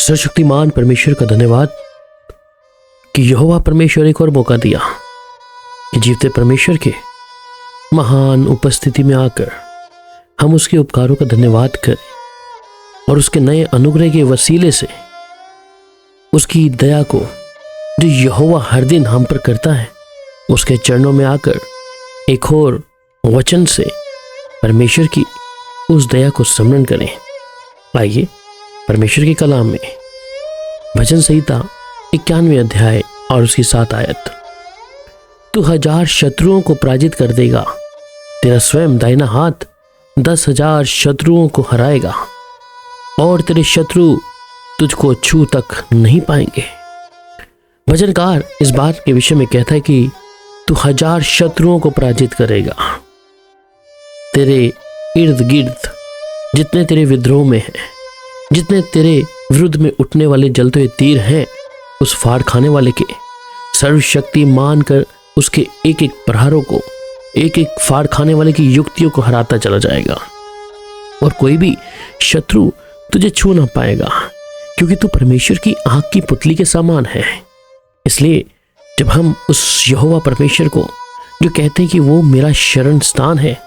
सर्वशक्तिमान परमेश्वर का धन्यवाद कि यहोवा परमेश्वर एक और मौका दिया कि जीवते परमेश्वर के महान उपस्थिति में आकर हम उसके उपकारों का धन्यवाद करें और उसके नए अनुग्रह के वसीले से उसकी दया को जो यहोवा हर दिन हम पर करता है उसके चरणों में आकर एक और वचन से परमेश्वर की उस दया को स्मरण करें। आइए परमेश्वर के कलाम में भजन संहिता 91 अध्याय और उसकी 7 आयत। तू 1000 शत्रुओं को पराजित कर देगा, तेरा स्वयं दाहिना हाथ 10,000 शत्रुओं को हराएगा और तेरे शत्रु तुझको छू तक नहीं पाएंगे। भजनकार इस बात के विषय में कहता है कि तू 1000 शत्रुओं को पराजित करेगा। तेरे इर्द गिर्द जितने तेरे विद्रोह में हैं, जितने तेरे विरुद्ध में उठने वाले जलते हुए तीर हैं, उस फाड़ खाने वाले के सर्वशक्ति मानकर उसके एक एक प्रहारों को, एक एक फाड़ खाने वाले की युक्तियों को हराता चला जाएगा और कोई भी शत्रु तुझे छू ना पाएगा, क्योंकि तू परमेश्वर की आंख की पुतली के समान है। इसलिए जब हम उस यहोवा परमेश्वर को जो कहते हैं कि वो मेरा शरण स्थान है,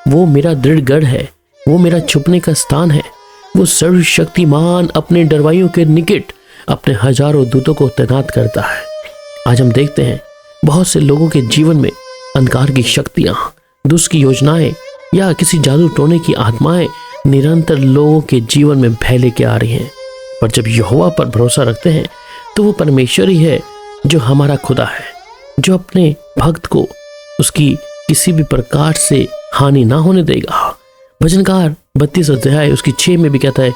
वो मेरा दृढ़ गढ़ है, वो मेरा छुपने का स्थान है, वो सर्वशक्तिमान अपने डरवाइयों के निकट अपने हजारों दूतों को तैनात करता है। आज हम देखते हैं बहुत से लोगों के जीवन में अंधकार की शक्तियां, दुष्ट की योजनाएं या किसी जादू टोने की आत्माएं निरंतर लोगों के जीवन में भय लेके आ रही हैं। पर जब यहोवा पर भरोसा रखते हैं तो वो परमेश्वर ही है जो हमारा खुदा है, जो अपने भक्त को उसकी किसी भी प्रकार से हानि ना होने देगा। भजनकार 32 अध्याय उसकी 6 में भी कहता है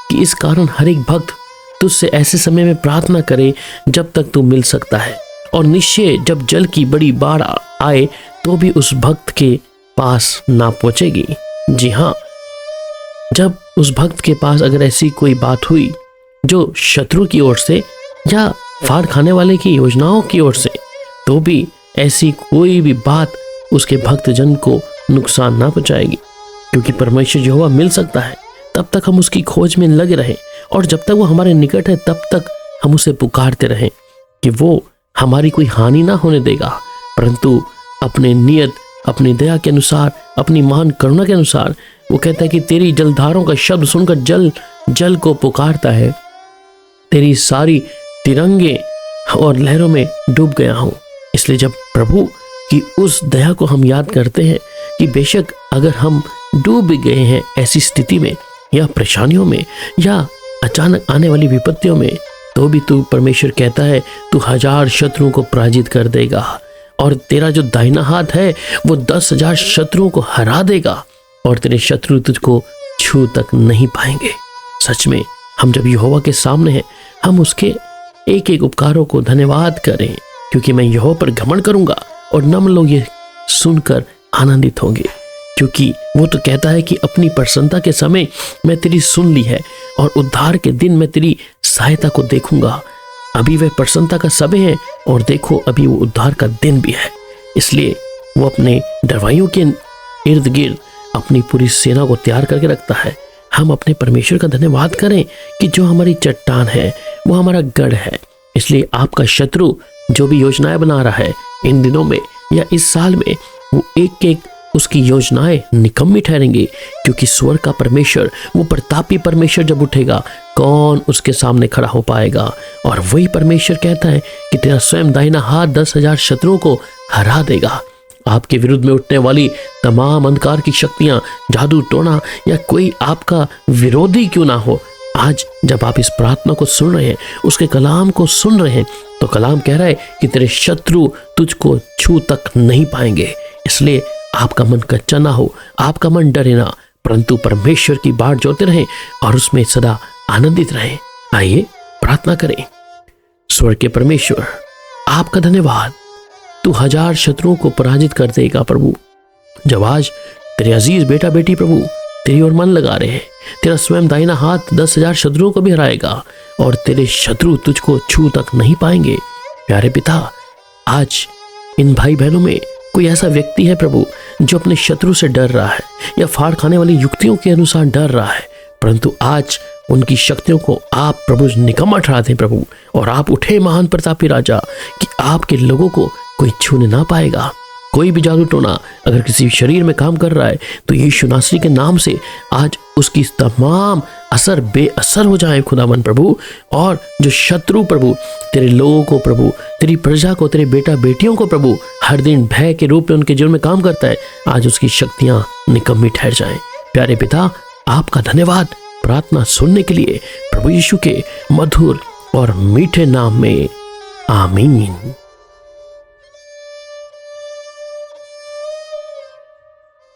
कि इस कारण हर एक भक्त तुझसे ऐसे समय में प्रार्थना करे जब तक तू मिल सकता है, और निश्चय जब जल की बड़ी बाढ़ आए तो भी उस भक्त के पास ना पहुंचेगी। जी हाँ, जब उस भक्त के पास अगर ऐसी कोई बात हुई जो शत्रु की ओर से या फाड़ खाने वाले की योजनाओं की ओर से, तो भी ऐसी कोई भी बात उसके भक्त जन को नुकसान ना पहुंचाएगी, क्योंकि परमेश्वर यहोवा मिल सकता है तब तक हम उसकी खोज में लगे रहें, और जब तक वो हमारे निकट है तब तक हम उसे पुकारते रहें कि वो हमारी कोई हानि ना होने देगा, परंतु अपने नियत, अपनी दया के अनुसार, अपनी महान करुणा के अनुसार वो कहता है कि तेरी जलधारों का शब्द सुनकर जल जल को पुकारता है, तेरी सारी तिरंगे और लहरों में डूब गया हूं। इसलिए जब प्रभु की उस दया को हम याद करते हैं कि बेशक अगर हम डूब गए हैं ऐसी स्थिति में या परेशानियों में या अचानक आने वाली विपत्तियों में, तो भी तू परमेश्वर कहता है तू 1000 शत्रुओं को पराजित कर देगा और तेरा जो दाहिना हाथ है वो 10,000 शत्रुओं को हरा देगा और तेरे शत्रु तुझको छू तक नहीं पाएंगे। सच में हम जब यहोवा के सामने हैं, हम उसके एक एक उपकारों को धन्यवाद करें, क्योंकि मैं यहोवा पर घमंड करूंगा और नम्र लोग ये सुनकर आनंदित होंगे, क्योंकि वो तो कहता है कि अपनी प्रसन्नता के समय मैं तेरी सुन ली है और उद्धार के दिन मैं तेरी सहायता को देखूंगा। अभी वह प्रसन्नता का समय है और देखो अभी वो उद्धार का दिन भी है। इसलिए वो अपने डरवाइयों के इर्द गिर्द अपनी पूरी सेना को तैयार करके रखता है। हम अपने परमेश्वर का धन्यवाद करें कि जो हमारी चट्टान है, वो हमारा गढ़ है। इसलिए आपका शत्रु जो भी योजनाएं बना रहा है इन दिनों में या इस साल में, वो एक एक उसकी योजनाएं निकम्मी ठहरेंगी, क्योंकि स्वर्ग का परमेश्वर, वो प्रतापी परमेश्वर जब उठेगा, कौन उसके सामने खड़ा हो पाएगा। और वही परमेश्वर कहता है कि तेरा स्वयं दाहिना हाथ 10,000 शत्रुओं को हरा देगा। आपके विरुद्ध में उठने वाली तमाम अंधकार की शक्तियां, जादू टोना या कोई आपका विरोधी क्यों ना हो, आज जब आप इस प्रार्थना को सुन रहे हैं, उसके कलाम को सुन रहे हैं, तो कलाम कह रहा है कि तेरे शत्रु तुझको छू तक नहीं पाएंगे। इसलिए आपका मन कच्चा ना हो, आपका मन डरे ना, परंतु परमेश्वर की बाट जोते रहें और उसमें सदा आनंदित रहें। आइए प्रार्थना करें। स्वर्ग के परमेश्वर, आपका धन्यवाद, तू 1000 शत्रुओं को पराजित कर देगा प्रभु। जब आज तेरे अजीज बेटा बेटी प्रभु तेरी ओर मन लगा रहे हैं, तेरा स्वयं दाहिना हाथ 10,000 शत्रुओं को भी हराएगा और तेरे शत्रु तुझको छू तक नहीं पाएंगे। प्यारे पिता, आज इन भाई बहनों में कोई ऐसा व्यक्ति है प्रभु जो अपने शत्रु से डर रहा है या फाड़ खाने वाली युक्तियों के अनुसार डर रहा है, परंतु आज उनकी शक्तियों को आप प्रभु निकम्मा ठहरा दें प्रभु, और आप उठे महान प्रतापी राजा कि आपके लोगों को कोई छूने ना पाएगा। कोई भी जादू टोना अगर किसी शरीर में काम कर रहा है तो यीशु नासरी के नाम से आज उसकी तमाम असर बेअसर हो जाए खुदावन प्रभु। और जो शत्रु प्रभु तेरे लोगों को प्रभु, तेरी प्रजा को, तेरे बेटा बेटियों को प्रभु हर दिन भय के रूप में उनके जीवन में काम करता है, आज उसकी शक्तियां निकम्मी ठहर जाएं। प्यारे पिता, आपका धन्यवाद प्रार्थना सुनने के लिए प्रभु यीशु के मधुर और मीठे नाम में, आमीन।